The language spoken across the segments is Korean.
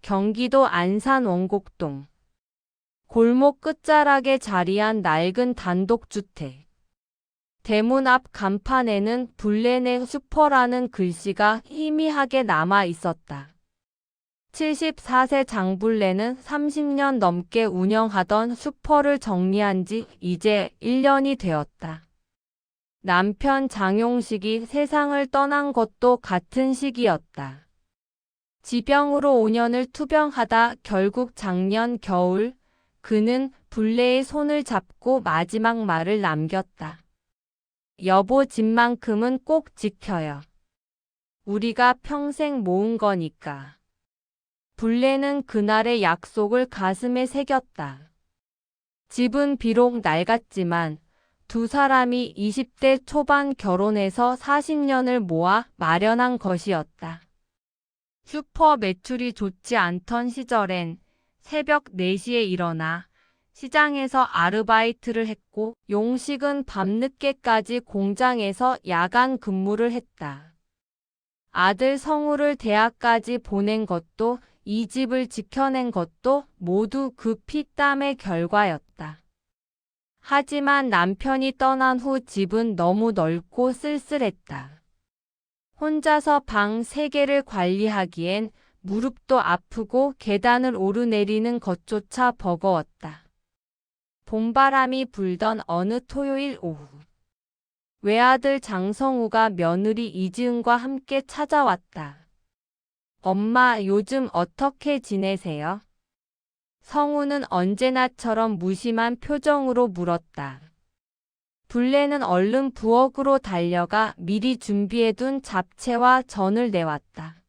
경기도 안산 원곡동. 골목 끝자락에 자리한 낡은 단독주택. 대문 앞 간판에는 불레네 슈퍼라는 글씨가 희미하게 남아 있었다. 74세 장불레는 30년 넘게 운영하던 슈퍼를 정리한 지 이제 1년이 되었다. 남편 장용식이 세상을 떠난 것도 같은 시기였다. 지병으로 5년을 투병하다 결국 작년 겨울 그는 불레의 손을 잡고 마지막 말을 남겼다. 여보, 집만큼은 꼭 지켜요. 우리가 평생 모은 거니까. 불레는 그날의 약속을 가슴에 새겼다. 집은 비록 낡았지만 두 사람이 20대 초반 결혼해서 40년을 모아 마련한 것이었다. 슈퍼 매출이 좋지 않던 시절엔 새벽 4시에 일어나 시장에서 아르바이트를 했고 용식은 밤늦게까지 공장에서 야간 근무를 했다. 아들 성우를 대학까지 보낸 것도 이 집을 지켜낸 것도 모두 그 피땀의 결과였다. 하지만 남편이 떠난 후 집은 너무 넓고 쓸쓸했다. 혼자서 방 3개를 관리하기엔 무릎도 아프고 계단을 오르내리는 것조차 버거웠다. 봄바람이 불던 어느 토요일 오후. 외아들 장성우가 며느리 이지은과 함께 찾아왔다. 엄마, 요즘 어떻게 지내세요? 성우는 언제나처럼 무심한 표정으로 물었다. 불레는 얼른 부엌으로 달려가 미리 준비해둔 잡채와 전을 내왔다.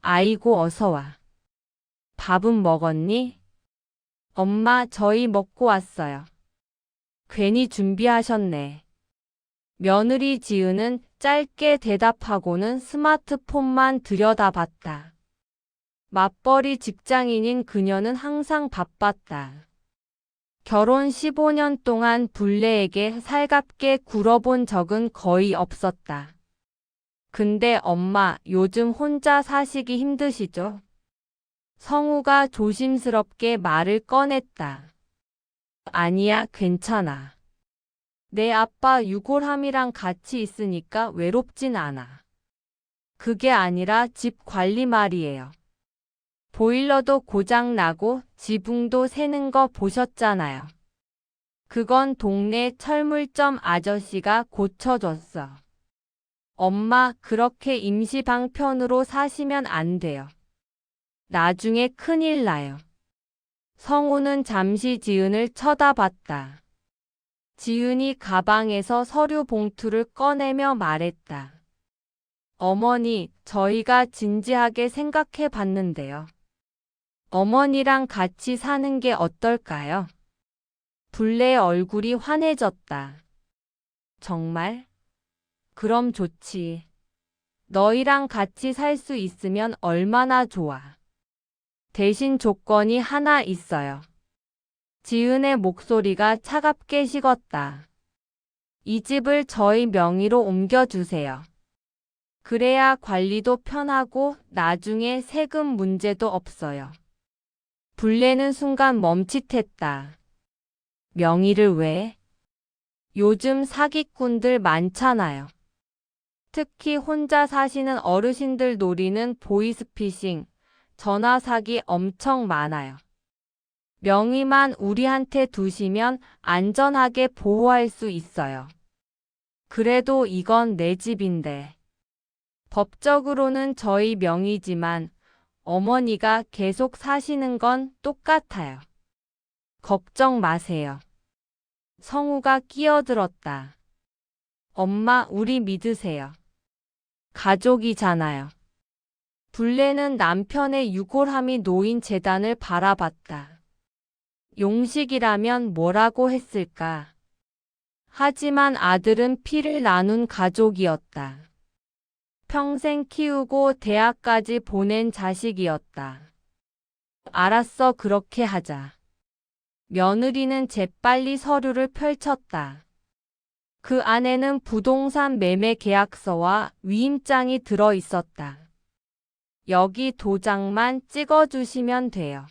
아이고, 어서와. 밥은 먹었니? 엄마, 저희 먹고 왔어요. 괜히 준비하셨네. 며느리 지은은 짧게 대답하고는 스마트폰만 들여다봤다. 맞벌이 직장인인 그녀는 항상 바빴다. 결혼 15년 동안 불레에게 살갑게 굴어본 적은 거의 없었다. 근데 엄마, 요즘 혼자 사시기 힘드시죠? 성우가 조심스럽게 말을 꺼냈다. 아니야, 괜찮아. 내 아빠 유골함이랑 같이 있으니까 외롭진 않아. 그게 아니라 집 관리 말이에요. 보일러도 고장나고 지붕도 새는 거 보셨잖아요. 그건 동네 철물점 아저씨가 고쳐줬어. 엄마, 그렇게 임시방편으로 사시면 안 돼요. 나중에 큰일 나요. 성우는 잠시 지은을 쳐다봤다. 지은이 가방에서 서류 봉투를 꺼내며 말했다. 어머니, 저희가 진지하게 생각해 봤는데요. 어머니랑 같이 사는 게 어떨까요? 불레의 얼굴이 환해졌다. 정말? 그럼 좋지. 너희랑 같이 살 수 있으면 얼마나 좋아. 대신 조건이 하나 있어요. 지은의 목소리가 차갑게 식었다. 이 집을 저희 명의로 옮겨주세요. 그래야 관리도 편하고 나중에 세금 문제도 없어요. 불레는 순간 멈칫했다. 명의를 왜? 요즘 사기꾼들 많잖아요. 특히 혼자 사시는 어르신들 노리는 보이스피싱, 전화 사기 엄청 많아요. 명의만 우리한테 두시면 안전하게 보호할 수 있어요. 그래도 이건 내 집인데. 법적으로는 저희 명의지만 어머니가 계속 사시는 건 똑같아요. 걱정 마세요. 성우가 끼어들었다. 엄마, 우리 믿으세요. 가족이잖아요. 불레는 남편의 유골함이 놓인 재단을 바라봤다. 용식이라면 뭐라고 했을까? 하지만 아들은 피를 나눈 가족이었다. 평생 키우고 대학까지 보낸 자식이었다. 알았어, 그렇게 하자. 며느리는 재빨리 서류를 펼쳤다. 그 안에는 부동산 매매 계약서와 위임장이 들어 있었다. 여기 도장만 찍어주시면 돼요.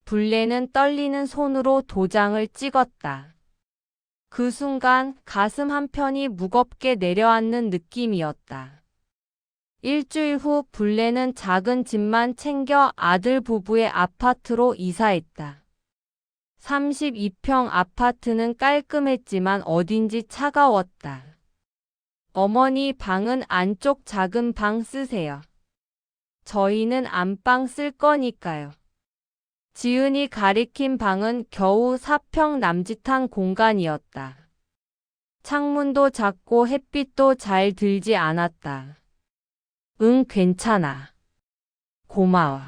불레는 떨리는 손으로 도장을 찍었다. 그 순간 가슴 한편이 무겁게 내려앉는 느낌이었다. 일주일 후 불레는 작은 집만 챙겨 아들 부부의 아파트로 이사했다. 32평 아파트는 깔끔했지만 어딘지 차가웠다. 어머니 방은 안쪽 작은 방 쓰세요. 저희는 안방 쓸 거니까요. 지은이 가리킨 방은 겨우 4평 남짓한 공간이었다. 창문도 작고 햇빛도 잘 들지 않았다. 응, 괜찮아. 고마워.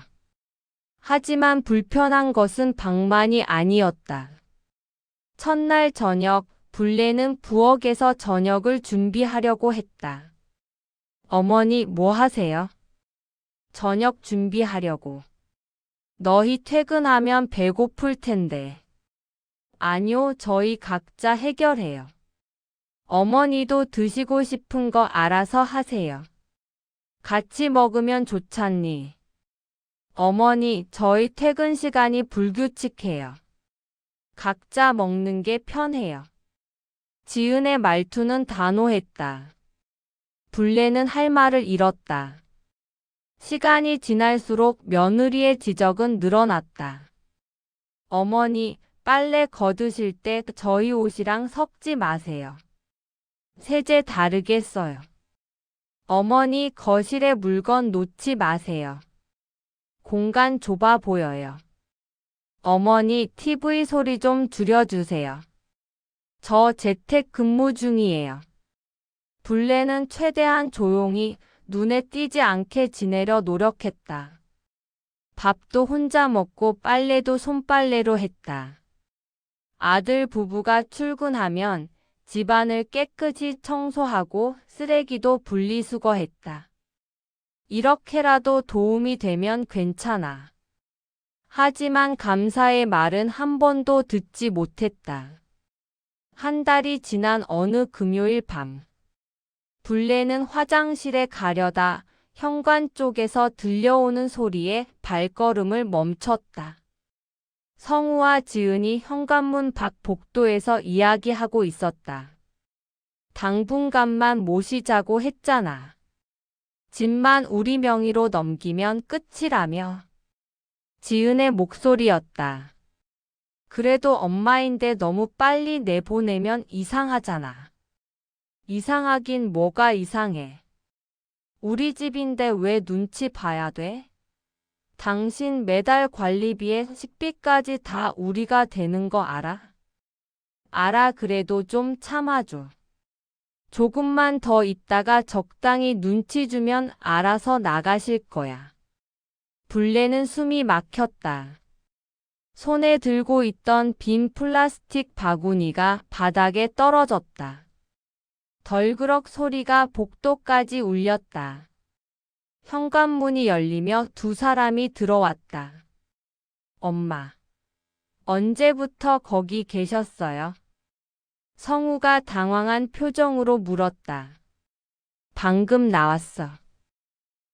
하지만 불편한 것은 방만이 아니었다. 첫날 저녁, 불레는 부엌에서 저녁을 준비하려고 했다. 어머니, 뭐 하세요? 저녁 준비하려고. 너희 퇴근하면 배고플 텐데. 아니요, 저희 각자 해결해요. 어머니도 드시고 싶은 거 알아서 하세요. 같이 먹으면 좋잖니. 어머니, 저희 퇴근 시간이 불규칙해요. 각자 먹는 게 편해요. 지은의 말투는 단호했다. 불레는 할 말을 잃었다. 시간이 지날수록 며느리의 지적은 늘어났다. 어머니, 빨래 걷으실 때 저희 옷이랑 섞지 마세요. 세제 다르게 써요. 어머니, 거실에 물건 놓지 마세요. 공간 좁아 보여요. 어머니, TV 소리 좀 줄여주세요. 저 재택 근무 중이에요. 불레는 최대한 조용히 눈에 띄지 않게 지내려 노력했다. 밥도 혼자 먹고 빨래도 손빨래로 했다. 아들 부부가 출근하면 집안을 깨끗이 청소하고 쓰레기도 분리수거했다. 이렇게라도 도움이 되면 괜찮아. 하지만 감사의 말은 한 번도 듣지 못했다. 한 달이 지난 어느 금요일 밤. 불레는 화장실에 가려다 현관 쪽에서 들려오는 소리에 발걸음을 멈췄다. 성우와 지은이 현관문 밖 복도에서 이야기하고 있었다. 당분간만 모시자고 했잖아. 집만 우리 명의로 넘기면 끝이라며. 지은의 목소리였다. 그래도 엄마인데 너무 빨리 내보내면 이상하잖아. 이상하긴 뭐가 이상해. 우리 집인데 왜 눈치 봐야 돼? 당신 매달 관리비에 식비까지 다 우리가 되는 거 알아? 알아, 그래도 좀 참아줘. 조금만 더 있다가 적당히 눈치 주면 알아서 나가실 거야. 불레는 숨이 막혔다. 손에 들고 있던 빈 플라스틱 바구니가 바닥에 떨어졌다. 덜그럭 소리가 복도까지 울렸다. 현관문이 열리며 두 사람이 들어왔다. 엄마, 언제부터 거기 계셨어요? 성우가 당황한 표정으로 물었다. 방금 나왔어.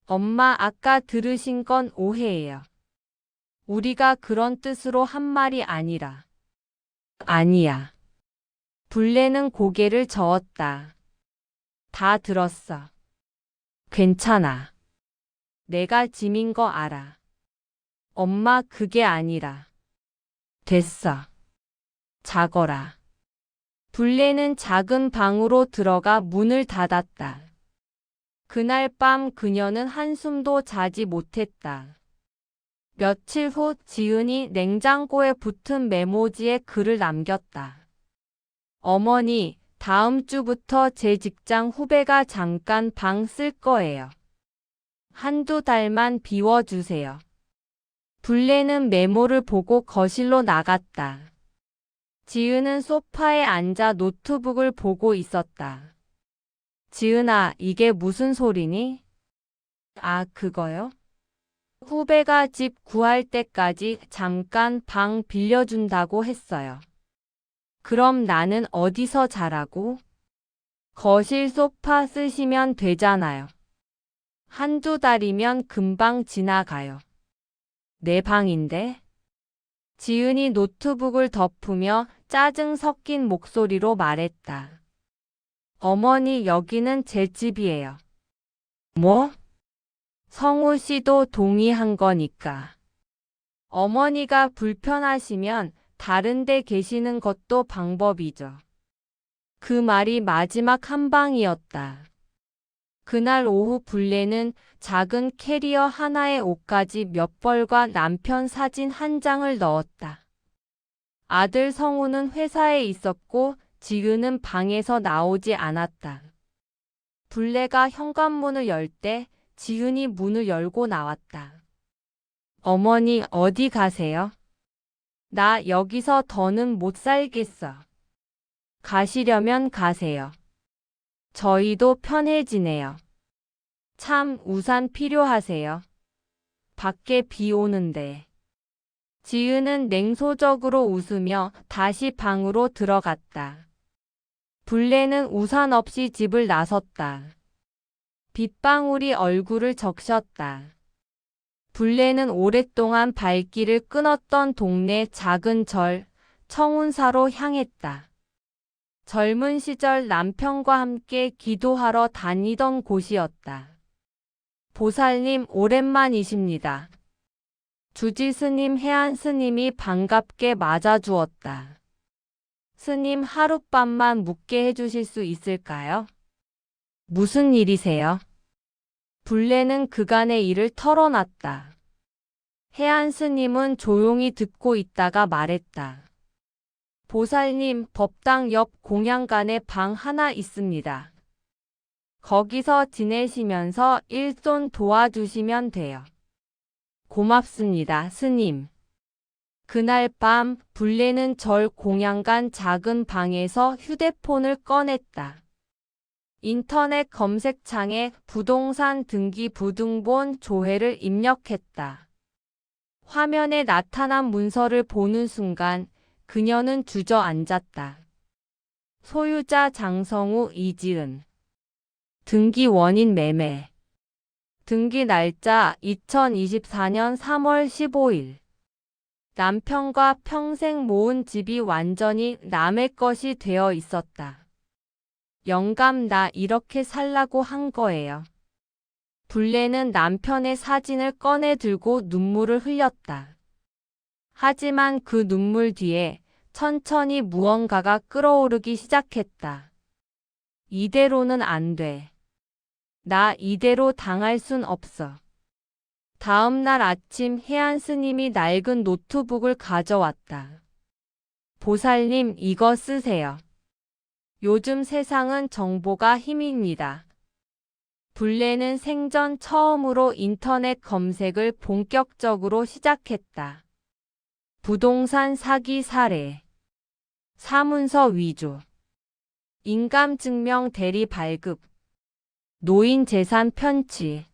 엄마, 아까 들으신 건 오해예요. 우리가 그런 뜻으로 한 말이 아니라. 아니야. 불레는 고개를 저었다. 다 들었어. 괜찮아. 내가 짐인 거 알아. 엄마, 그게 아니라. 됐어. 자거라. 불레는 작은 방으로 들어가 문을 닫았다. 그날 밤 그녀는 한숨도 자지 못했다. 며칠 후 지은이 냉장고에 붙은 메모지에 글을 남겼다. 어머니, 다음 주부터 제 직장 후배가 잠깐 방 쓸 거예요. 한두 달만 비워주세요. 불레는 메모를 보고 거실로 나갔다. 지은은 소파에 앉아 노트북을 보고 있었다. 지은아, 이게 무슨 소리니? 아, 그거요? 후배가 집 구할 때까지 잠깐 방 빌려준다고 했어요. 그럼 나는 어디서 자라고? 거실 소파 쓰시면 되잖아요. 한두 달이면 금방 지나가요. 내 방인데? 지은이 노트북을 덮으며 짜증 섞인 목소리로 말했다. 어머니, 여기는 제 집이에요. 뭐? 성우 씨도 동의한 거니까. 어머니가 불편하시면 다른 데 계시는 것도 방법이죠. 그 말이 마지막 한 방이었다. 그날 오후 블레는 작은 캐리어 하나에 옷가지 몇 벌과 남편 사진 한 장을 넣었다. 아들 성우는 회사에 있었고 지은은 방에서 나오지 않았다. 블레가 현관문을 열 때 지은이 문을 열고 나왔다. 어머니, 어디 가세요? 나 여기서 더는 못 살겠어. 가시려면 가세요. 저희도 편해지네요. 참, 우산 필요하세요? 밖에 비 오는데. 지은은 냉소적으로 웃으며 다시 방으로 들어갔다. 블레는 우산 없이 집을 나섰다. 빗방울이 얼굴을 적셨다. 블레는 오랫동안 발길을 끊었던 동네 작은 절, 청운사로 향했다. 젊은 시절 남편과 함께 기도하러 다니던 곳이었다. 보살님, 오랜만이십니다. 주지 스님, 해안 스님이 반갑게 맞아주었다. 스님, 하룻밤만 묵게 해주실 수 있을까요? 무슨 일이세요? 블레는 그간의 일을 털어놨다. 해안 스님은 조용히 듣고 있다가 말했다. 보살님, 법당 옆 공양간에 방 하나 있습니다. 거기서 지내시면서 일손 도와주시면 돼요. 고맙습니다, 스님. 그날 밤 블레는 절 공양간 작은 방에서 휴대폰을 꺼냈다. 인터넷 검색창에 부동산 등기 부등본 조회를 입력했다. 화면에 나타난 문서를 보는 순간 그녀는 주저앉았다. 소유자 장성우, 이지은. 등기 원인 매매. 등기 날짜 2024년 3월 15일. 남편과 평생 모은 집이 완전히 남의 것이 되어 있었다. 영감, 나 이렇게 살라고 한 거예요. 블레는 남편의 사진을 꺼내 들고 눈물을 흘렸다. 하지만 그 눈물 뒤에 천천히 무언가가 끓어오르기 시작했다. 이대로는 안 돼. 나 이대로 당할 순 없어. 다음 날 아침 해안 스님이 낡은 노트북을 가져왔다. 보살님, 이거 쓰세요. 요즘 세상은 정보가 힘입니다. 블레는 생전 처음으로 인터넷 검색을 본격적으로 시작했다. 부동산 사기 사례, 사문서 위조, 인감증명 대리 발급, 노인 재산 편취.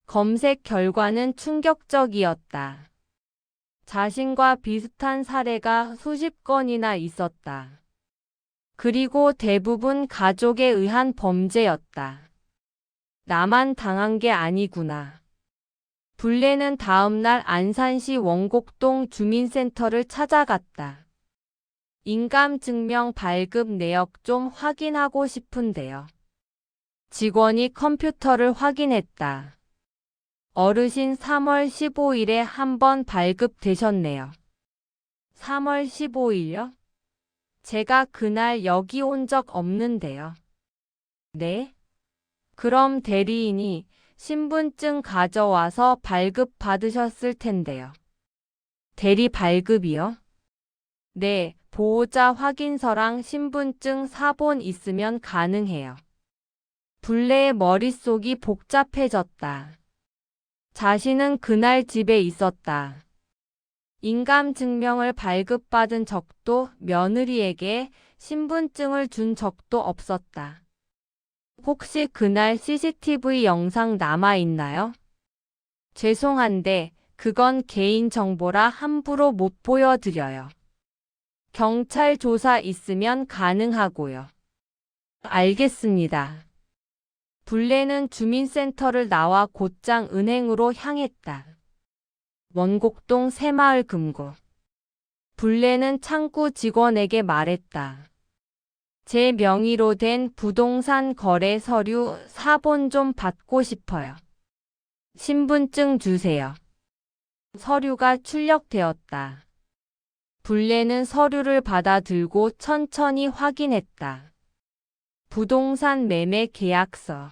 검색 결과는 충격적이었다. 자신과 비슷한 사례가 수십 건이나 있었다. 그리고 대부분 가족에 의한 범죄였다. 나만 당한 게 아니구나. 블레는 다음날 안산시 원곡동 주민센터를 찾아갔다. 인감증명 발급 내역 좀 확인하고 싶은데요. 직원이 컴퓨터를 확인했다. 어르신, 3월 15일에 한 번 발급되셨네요. 3월 15일요? 제가 그날 여기 온 적 없는데요. 네? 그럼 대리인이 신분증 가져와서 발급 받으셨을 텐데요. 대리 발급이요? 네, 보호자 확인서랑 신분증 사본 있으면 가능해요. 블레의 머릿속이 복잡해졌다. 자신은 그날 집에 있었다. 인감증명을 발급받은 적도 며느리에게 신분증을 준 적도 없었다. 혹시 그날 CCTV 영상 남아있나요? 죄송한데 그건 개인정보라 함부로 못 보여드려요. 경찰 조사 있으면 가능하고요. 알겠습니다. 불레는 주민센터를 나와 곧장 은행으로 향했다. 원곡동 새마을 금고. 불레는 창구 직원에게 말했다. 제 명의로 된 부동산 거래 서류 사본 좀 받고 싶어요. 신분증 주세요. 서류가 출력되었다. 불레는 서류를 받아 들고 천천히 확인했다. 부동산 매매 계약서.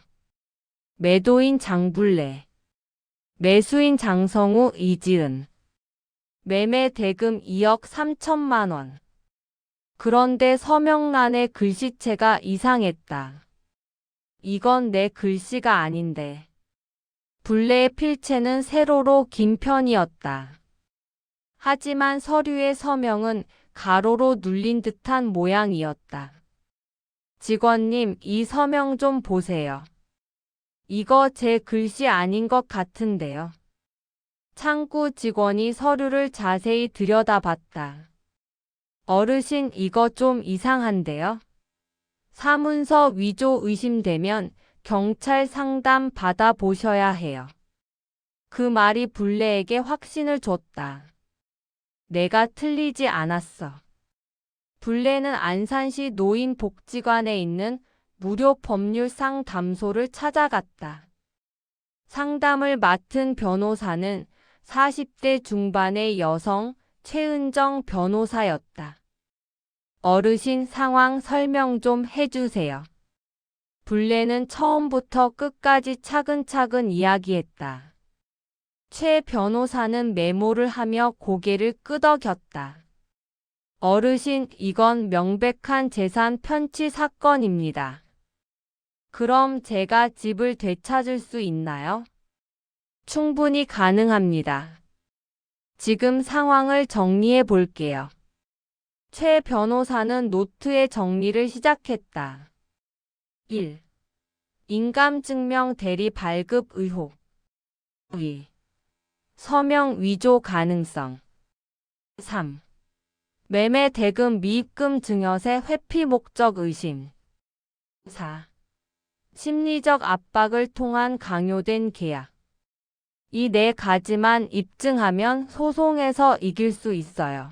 매도인 장불레. 매수인 장성우 이지은. 매매 대금 2억 3천만 원. 그런데 서명란의 글씨체가 이상했다. 이건 내 글씨가 아닌데. 불레의 필체는 세로로 긴 편이었다. 하지만 서류의 서명은 가로로 눌린 듯한 모양이었다. 직원님, 이 서명 좀 보세요. 이거 제 글씨 아닌 것 같은데요. 창구 직원이 서류를 자세히 들여다봤다. 어르신, 이거 좀 이상한데요? 사문서 위조 의심되면 경찰 상담 받아보셔야 해요. 그 말이 불레에게 확신을 줬다. 내가 틀리지 않았어. 불레는 안산시 노인복지관에 있는 무료 법률 상담소를 찾아갔다. 상담을 맡은 변호사는 40대 중반의 여성 최은정 변호사였다. 어르신, 상황 설명 좀 해주세요. 불레는 처음부터 끝까지 차근차근 이야기했다. 최 변호사는 메모를 하며 고개를 끄덕였다. 어르신, 이건 명백한 재산 편취 사건입니다. 그럼 제가 집을 되찾을 수 있나요? 충분히 가능합니다. 지금 상황을 정리해 볼게요. 최 변호사는 노트에 정리를 시작했다. 1. 인감증명 대리 발급 의혹. 2. 서명 위조 가능성. 3. 매매 대금 미입금 증여세 회피 목적 의심. 4. 심리적 압박을 통한 강요된 계약. 이 4가지만 입증하면 소송에서 이길 수 있어요.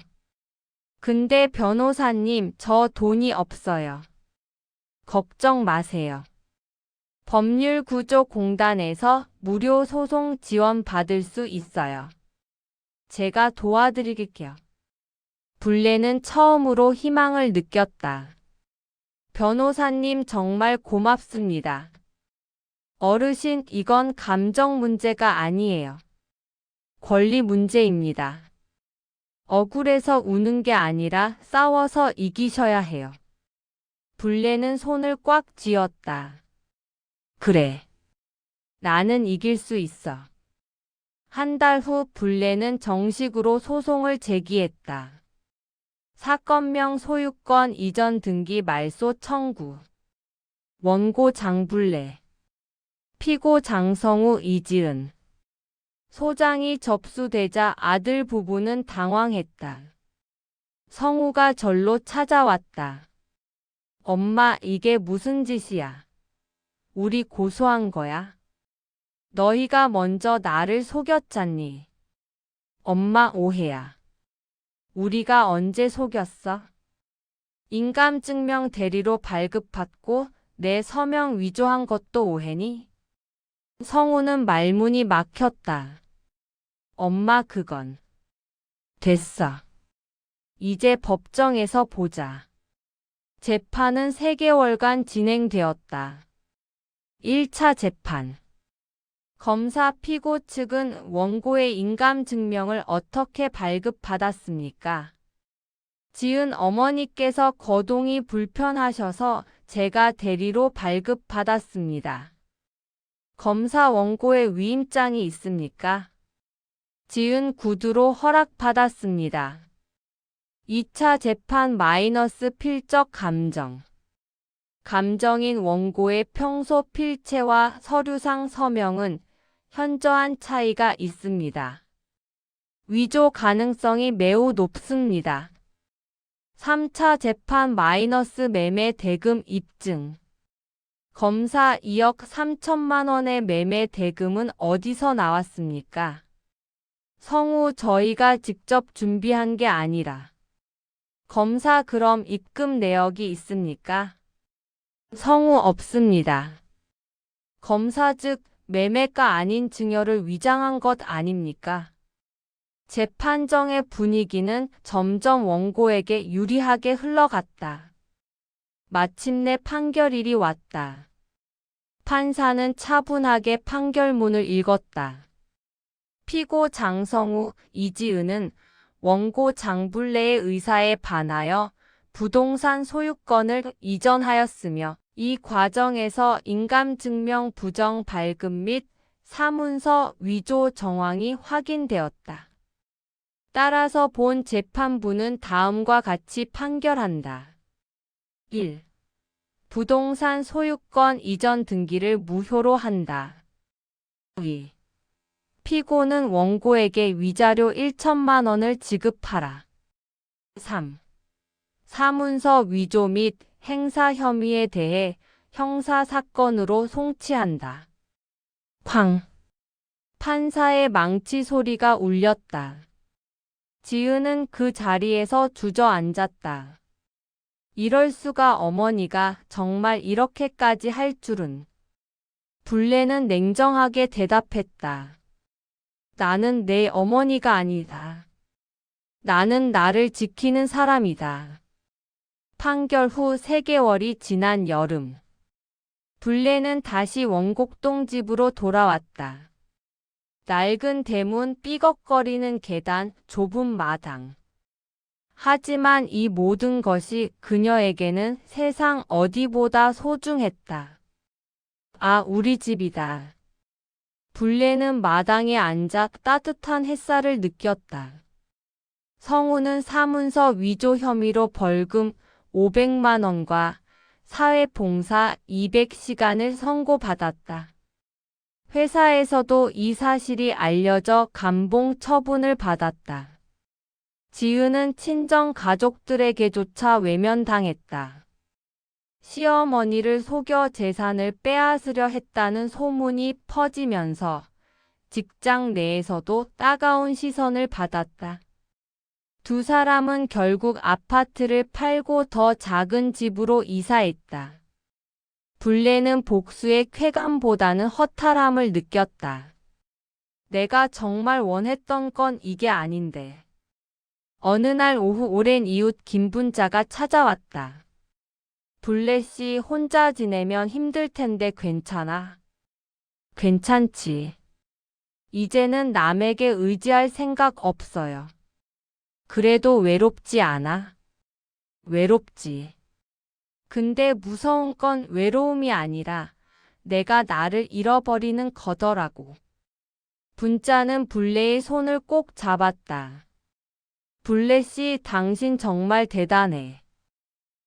근데 변호사님, 저 돈이 없어요. 걱정 마세요. 법률구조공단에서 무료 소송 지원 받을 수 있어요. 제가 도와드릴게요. 불레는 처음으로 희망을 느꼈다. 변호사님, 정말 고맙습니다. 어르신, 이건 감정 문제가 아니에요. 권리 문제입니다. 억울해서 우는 게 아니라 싸워서 이기셔야 해요. 불레는 손을 꽉 쥐었다. 그래. 나는 이길 수 있어. 한 달 후 불레는 정식으로 소송을 제기했다. 사건명 소유권 이전 등기 말소 청구. 원고 장불레. 피고 장성우 이지은. 소장이 접수되자 아들 부부는 당황했다. 성우가 절로 찾아왔다. 엄마, 이게 무슨 짓이야? 우리 고소한 거야? 너희가 먼저 나를 속였잖니. 엄마, 오해야. 우리가 언제 속였어? 인감증명 대리로 발급받고 내 서명 위조한 것도 오해니? 성우는 말문이 막혔다. 엄마, 그건. 됐어. 이제 법정에서 보자. 재판은 3개월간 진행되었다. 1차 재판. 검사 피고 측은 원고의 인감증명을 어떻게 발급받았습니까? 지은 어머니께서 거동이 불편하셔서 제가 대리로 발급받았습니다. 검사, 원고의 위임장이 있습니까? 지은 구두로 허락받았습니다. 2차 재판 마이너스 필적 감정. 감정인 원고의 평소 필체와 서류상 서명은 현저한 차이가 있습니다. 위조 가능성이 매우 높습니다. 3차 재판 마이너스 매매 대금 입증. 검사 2억 3천만 원의 매매 대금은 어디서 나왔습니까? 성우 저희가 직접 준비한 게 아니라. 검사 그럼 입금 내역이 있습니까? 성우 없습니다. 검사 즉 매매가 아닌 증여를 위장한 것 아닙니까? 재판정의 분위기는 점점 원고에게 유리하게 흘러갔다. 마침내 판결일이 왔다. 판사는 차분하게 판결문을 읽었다. 피고 장성우, 이지은은 원고 장불레의 의사에 반하여 부동산 소유권을 이전하였으며 이 과정에서 인감증명 부정 발급 및 사문서 위조 정황이 확인되었다. 따라서 본 재판부는 다음과 같이 판결한다. 1. 부동산 소유권 이전 등기를 무효로 한다. 2. 피고는 원고에게 위자료 1천만 원을 지급하라. 3. 사문서 위조 및 행사 혐의에 대해 형사사건으로 송치한다. 쾅. 판사의 망치 소리가 울렸다. 지은은 그 자리에서 주저앉았다. 이럴 수가 어머니가 정말 이렇게까지 할 줄은. 불레는 냉정하게 대답했다. 나는 내 어머니가 아니다. 나는 나를 지키는 사람이다. 판결 후 3개월이 지난 여름. 불레는 다시 원곡동 집으로 돌아왔다. 낡은 대문, 삐걱거리는 계단, 좁은 마당. 하지만 이 모든 것이 그녀에게는 세상 어디보다 소중했다. 아, 우리 집이다. 불레는 마당에 앉아 따뜻한 햇살을 느꼈다. 성우는 사문서 위조 혐의로 벌금 500만 원과 사회봉사 200시간을 선고받았다. 회사에서도 이 사실이 알려져 감봉 처분을 받았다. 지은은 친정 가족들에게조차 외면당했다. 시어머니를 속여 재산을 빼앗으려 했다는 소문이 퍼지면서 직장 내에서도 따가운 시선을 받았다. 두 사람은 결국 아파트를 팔고 더 작은 집으로 이사했다. 불레는 복수의 쾌감보다는 허탈함을 느꼈다. 내가 정말 원했던 건 이게 아닌데. 어느 날 오후 오랜 이웃 김분자가 찾아왔다. 불레 씨 혼자 지내면 힘들 텐데 괜찮아? 괜찮지. 이제는 남에게 의지할 생각 없어요. 그래도 외롭지 않아? 외롭지. 근데 무서운 건 외로움이 아니라 내가 나를 잃어버리는 거더라고. 분자는 불레의 손을 꼭 잡았다. 불레 씨, 당신 정말 대단해.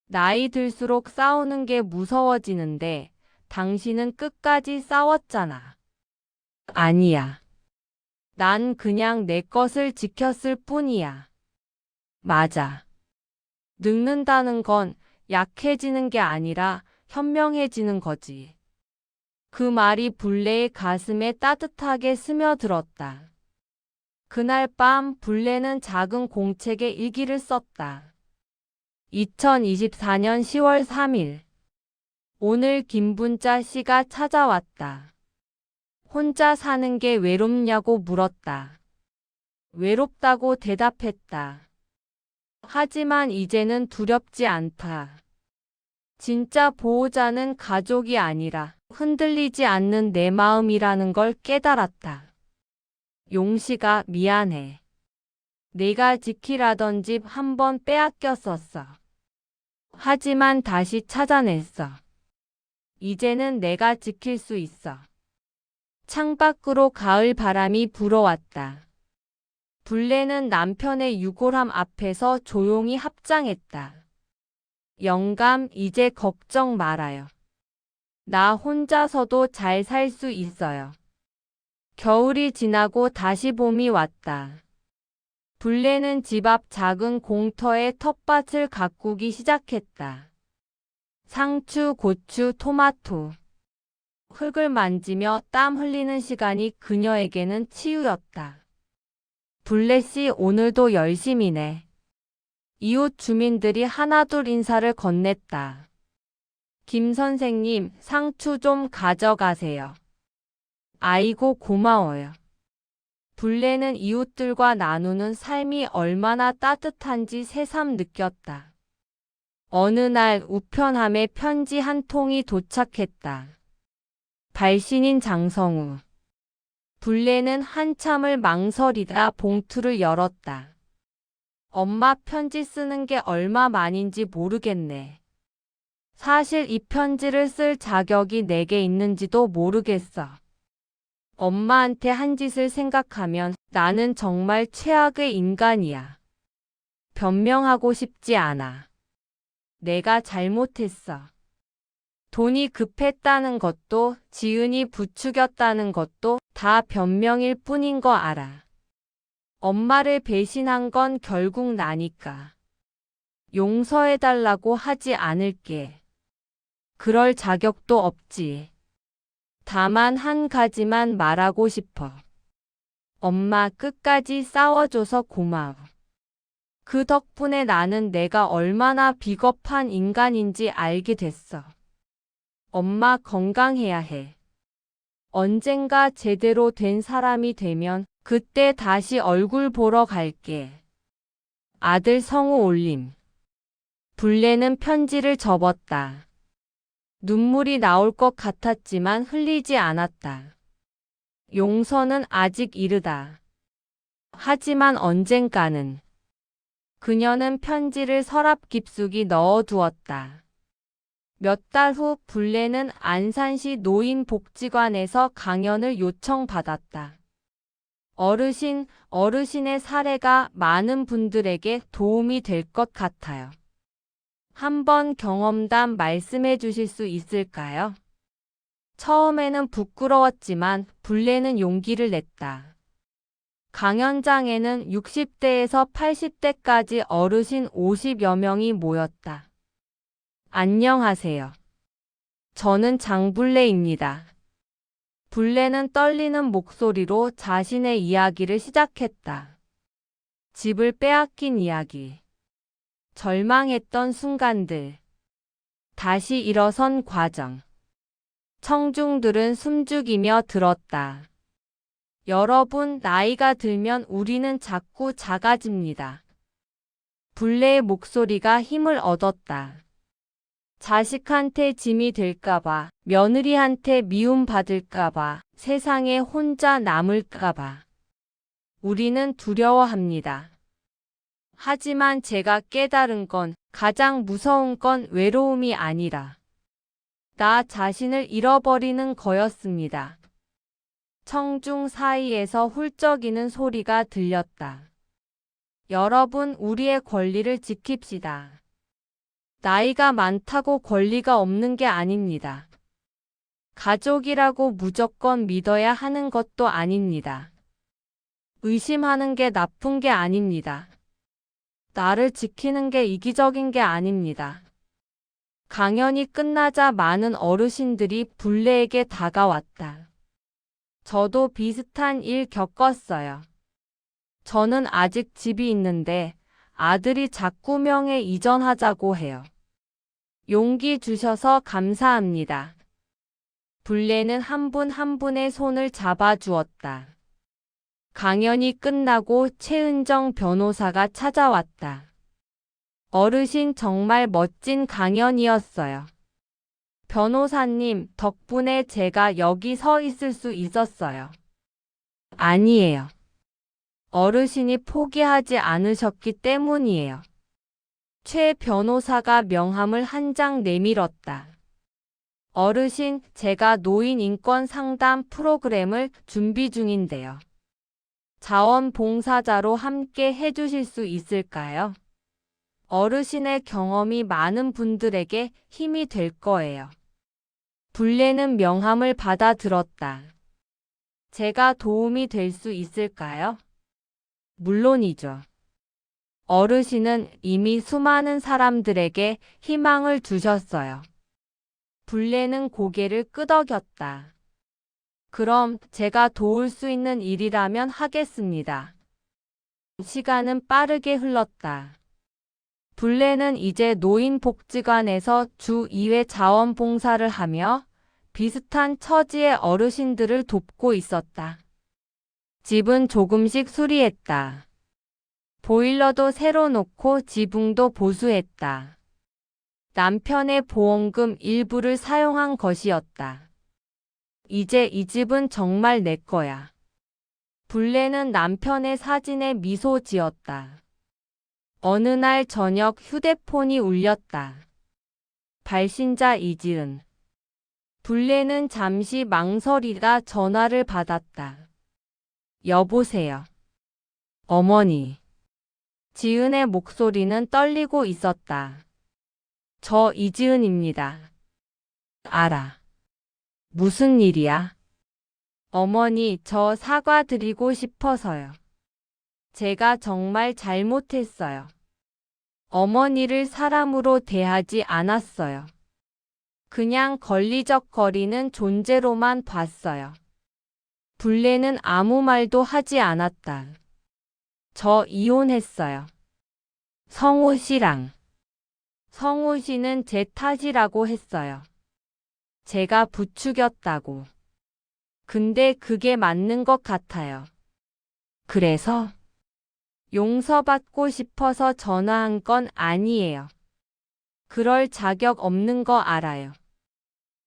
나이 들수록 싸우는 게 무서워지는데 당신은 끝까지 싸웠잖아. 아니야. 난 그냥 내 것을 지켰을 뿐이야. 맞아. 늙는다는 건 약해지는 게 아니라 현명해지는 거지. 그 말이 불레의 가슴에 따뜻하게 스며들었다. 그날 밤 불레는 작은 공책에 일기를 썼다. 2024년 10월 3일. 오늘 김분자 씨가 찾아왔다. 혼자 사는 게 외롭냐고 물었다. 외롭다고 대답했다. 하지만 이제는 두렵지 않다. 진짜 보호자는 가족이 아니라 흔들리지 않는 내 마음이라는 걸 깨달았다. 용식아, 미안해. 내가 지키라던 집 한 번 빼앗겼었어. 하지만 다시 찾아냈어. 이제는 내가 지킬 수 있어. 창밖으로 가을 바람이 불어왔다. 불레는 남편의 유골함 앞에서 조용히 합장했다. 영감, 이제 걱정 말아요. 나 혼자서도 잘 살 수 있어요. 겨울이 지나고 다시 봄이 왔다. 불레는 집 앞 작은 공터에 텃밭을 가꾸기 시작했다. 상추, 고추, 토마토. 흙을 만지며 땀 흘리는 시간이 그녀에게는 치유였다. 블레씨 오늘도 열심히네. 이웃 주민들이 하나둘 인사를 건넸다. 김 선생님, 상추 좀 가져가세요. 아이고 고마워요. 블레는 이웃들과 나누는 삶이 얼마나 따뜻한지 새삼 느꼈다. 어느 날 우편함에 편지 한 통이 도착했다. 발신인 장성우. 블레는 한참을 망설이다 봉투를 열었다. 엄마 편지 쓰는 게 얼마만인지 모르겠네. 사실 이 편지를 쓸 자격이 내게 있는지도 모르겠어. 엄마한테 한 짓을 생각하면 나는 정말 최악의 인간이야. 변명하고 싶지 않아. 내가 잘못했어. 돈이 급했다는 것도 지은이 부추겼다는 것도 다 변명일 뿐인 거 알아. 엄마를 배신한 건 결국 나니까. 용서해달라고 하지 않을게. 그럴 자격도 없지. 다만 한 가지만 말하고 싶어. 엄마 끝까지 싸워줘서 고마워. 그 덕분에 나는 내가 얼마나 비겁한 인간인지 알게 됐어. 엄마 건강해야 해. 언젠가 제대로 된 사람이 되면 그때 다시 얼굴 보러 갈게. 아들 성우 올림. 블레는 편지를 접었다. 눈물이 나올 것 같았지만 흘리지 않았다. 용서는 아직 이르다. 하지만 언젠가는. 그녀는 편지를 서랍 깊숙이 넣어두었다. 몇 달 후 블레는 안산시 노인복지관에서 강연을 요청받았다. 어르신의 사례가 많은 분들에게 도움이 될 것 같아요. 한번 경험담 말씀해 주실 수 있을까요? 처음에는 부끄러웠지만 블레는 용기를 냈다. 강연장에는 60대에서 80대까지 어르신 50여 명이 모였다. 안녕하세요. 저는 장블레입니다. 블레는 떨리는 목소리로 자신의 이야기를 시작했다. 집을 빼앗긴 이야기. 절망했던 순간들. 다시 일어선 과정. 청중들은 숨죽이며 들었다. 여러분, 나이가 들면 우리는 자꾸 작아집니다. 블레의 목소리가 힘을 얻었다. 자식한테 짐이 될까봐, 며느리한테 미움받을까봐, 세상에 혼자 남을까봐. 우리는 두려워합니다. 하지만 제가 깨달은 건 가장 무서운 건 외로움이 아니라 나 자신을 잃어버리는 거였습니다. 청중 사이에서 훌쩍이는 소리가 들렸다. 여러분, 우리의 권리를 지킵시다. 나이가 많다고 권리가 없는 게 아닙니다. 가족이라고 무조건 믿어야 하는 것도 아닙니다. 의심하는 게 나쁜 게 아닙니다. 나를 지키는 게 이기적인 게 아닙니다. 강연이 끝나자 많은 어르신들이 블레에게 다가왔다. 저도 비슷한 일 겪었어요. 저는 아직 집이 있는데 아들이 자꾸 명예 이전하자고 해요. 용기 주셔서 감사합니다. 블레는 한 분 한 분의 손을 잡아주었다. 강연이 끝나고 최은정 변호사가 찾아왔다. 어르신 정말 멋진 강연이었어요. 변호사님 덕분에 제가 여기 서 있을 수 있었어요. 아니에요. 어르신이 포기하지 않으셨기 때문이에요. 최 변호사가 명함을 한 장 내밀었다. 어르신, 제가 노인 인권 상담 프로그램을 준비 중인데요. 자원봉사자로 함께 해주실 수 있을까요? 어르신의 경험이 많은 분들에게 힘이 될 거예요. 블레는 명함을 받아들었다. 제가 도움이 될 수 있을까요? 물론이죠. 어르신은 이미 수많은 사람들에게 희망을 주셨어요. 불레는 고개를 끄덕였다. 그럼 제가 도울 수 있는 일이라면 하겠습니다. 시간은 빠르게 흘렀다. 불레는 이제 노인복지관에서 주 2회 자원봉사를 하며 비슷한 처지의 어르신들을 돕고 있었다. 집은 조금씩 수리했다. 보일러도 새로 놓고 지붕도 보수했다. 남편의 보험금 일부를 사용한 것이었다. 이제 이 집은 정말 내 거야. 불레는 남편의 사진에 미소 지었다. 어느 날 저녁 휴대폰이 울렸다. 발신자 이지은. 불레는 잠시 망설이다 전화를 받았다. 여보세요. 어머니. 지은의 목소리는 떨리고 있었다. 저 이지은입니다. 알아. 무슨 일이야? 어머니, 저 사과드리고 싶어서요. 제가 정말 잘못했어요. 어머니를 사람으로 대하지 않았어요. 그냥 걸리적거리는 존재로만 봤어요. 불레는 아무 말도 하지 않았다. 저 이혼했어요. 성호 씨랑. 성호 씨는 제 탓이라고 했어요. 제가 부추겼다고. 근데 그게 맞는 것 같아요. 그래서 용서받고 싶어서 전화한 건 아니에요. 그럴 자격 없는 거 알아요.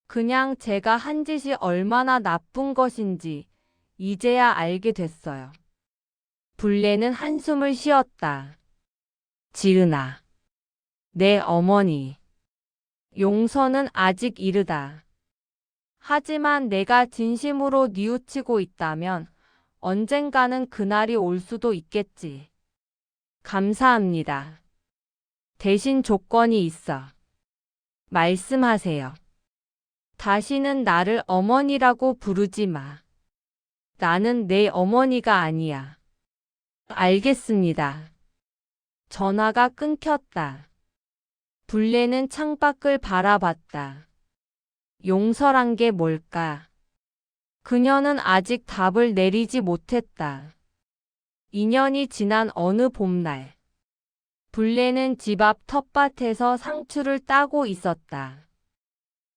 그냥 제가 한 짓이 얼마나 나쁜 것인지 이제야 알게 됐어요. 불레는 한숨을 쉬었다. 지은아. 내 어머니. 용서는 아직 이르다. 하지만 내가 진심으로 뉘우치고 있다면 언젠가는 그날이 올 수도 있겠지. 감사합니다. 대신 조건이 있어. 말씀하세요. 다시는 나를 어머니라고 부르지 마. 나는 내 어머니가 아니야. 알겠습니다. 전화가 끊겼다. 불레는 창밖을 바라봤다. 용서란 게 뭘까? 그녀는 아직 답을 내리지 못했다. 2년이 지난 어느 봄날. 불레는 집 앞 텃밭에서 상추를 따고 있었다.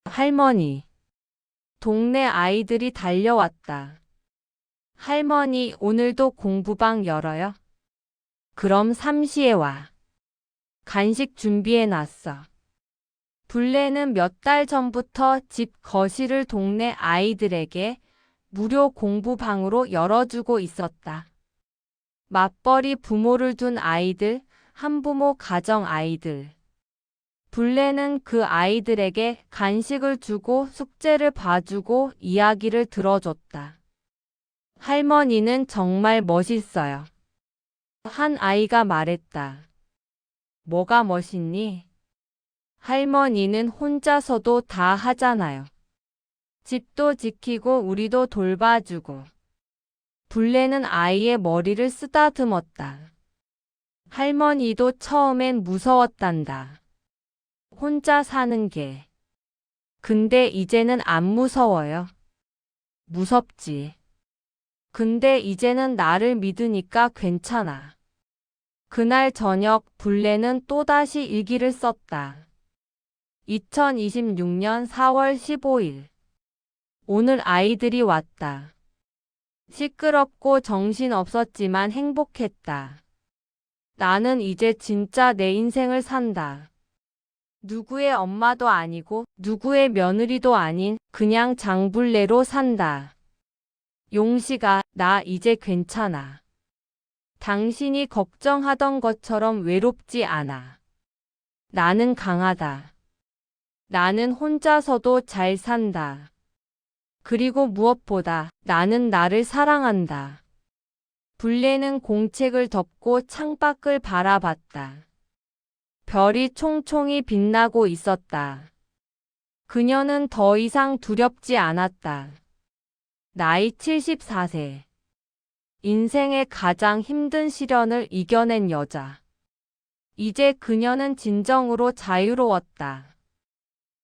할머니. 동네 아이들이 달려왔다. 할머니, 오늘도 공부방 열어요? 그럼 3시에 와. 간식 준비해놨어. 불레는 몇 달 전부터 집 거실을 동네 아이들에게 무료 공부방으로 열어주고 있었다. 맞벌이 부모를 둔 아이들, 한부모 가정 아이들. 불레는 그 아이들에게 간식을 주고 숙제를 봐주고 이야기를 들어줬다. 할머니는 정말 멋있어요. 한 아이가 말했다. 뭐가 멋있니? 할머니는 혼자서도 다 하잖아요. 집도 지키고 우리도 돌봐주고. 불레는 아이의 머리를 쓰다듬었다. 할머니도 처음엔 무서웠단다. 혼자 사는 게. 근데 이제는 안 무서워요. 무섭지. 근데 이제는 나를 믿으니까 괜찮아. 그날 저녁 불레는 또다시 일기를 썼다. 2026년 4월 15일. 오늘 아이들이 왔다. 시끄럽고 정신없었지만 행복했다. 나는 이제 진짜 내 인생을 산다. 누구의 엄마도 아니고 누구의 며느리도 아닌 그냥 장불레로 산다. 용식아, 나 이제 괜찮아. 당신이 걱정하던 것처럼 외롭지 않아. 나는 강하다. 나는 혼자서도 잘 산다. 그리고 무엇보다 나는 나를 사랑한다. 불레는 공책을 덮고 창밖을 바라봤다. 별이 총총히 빛나고 있었다. 그녀는 더 이상 두렵지 않았다. 나이 74세. 인생의 가장 힘든 시련을 이겨낸 여자. 이제 그녀는 진정으로 자유로웠다.